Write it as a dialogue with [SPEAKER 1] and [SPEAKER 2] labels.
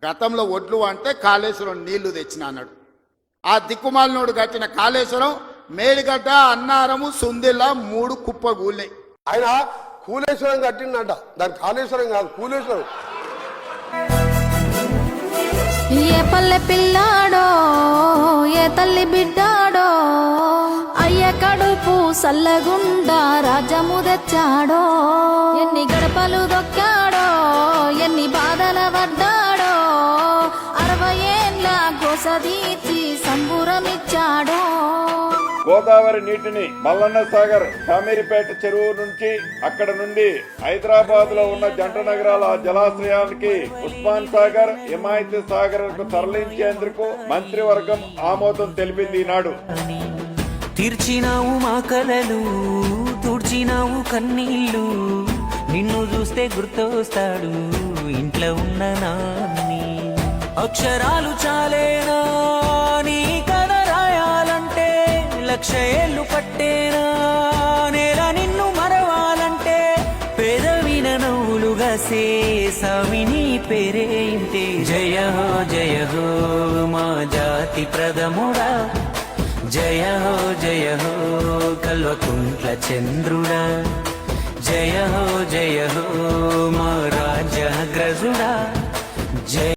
[SPEAKER 1] గతంలో ఒడ్లు అంటే కాళేశ్వరం నీళ్లు తెచ్చిన అన్నాడు. ఆ దిక్కుమాలినోడు కట్టిన కాళేశ్వరం మేడిగడ్డ, అన్నారము, సుందిల్ల 3 కుప్ప గూళ్ళే.
[SPEAKER 2] ఆయన కూలేశ్వరం కట్టిందట, దాని కాళేశ్వరం కాదు కూలేశ్వరం.
[SPEAKER 3] ఏ పల్లె పిల్లాడో ఏ తల్లి బిడ్డాడో అయ్య కడుపు సల్లగుండా రాజము తెచ్చాడో, ఎన్ని గడపలు దొక్కాడో ఎన్ని బాధల పడ్డాడో, 60 ఏళ్ళ గోసదీర్చి సంబురమిచ్చాడో.
[SPEAKER 4] గోదావరి నీటిని మల్లన్న సాగర్, కామేరిపేట చెరువు నుంచి, అక్కడ నుండి హైదరాబాద్ లో ఉన్న జంట నగరాల జలాశయానికి ఉస్మాన్ సాగర్, హిమాయత్ సాగర్ కు తరలించేందుకు మంత్రివర్గం ఆమోదం తెలిపింది. ఈనాడు
[SPEAKER 5] తీర్చినావు మా కలలు, తుడిచినావు కన్నీళ్ళు, నిన్ను చూస్తే గుర్తొస్తాడు ఇంట్లో ఉన్న నాన్ని. అక్షరాలు చాలేనా నీ కథ రాయాలంటే, 1,00,000 ఏళ్ళు పట్టేనా నేల నిన్ను మరవాలంటే, పెదవిన నవ్వులుగా సేసవిని పేరేంటే. జయ హో మా జాతి ప్రథముడా, జయ హో కల్వకుంట్ల చంద్రుడా, జయ హో మా రాజ్యాగ్రజుడా, జయ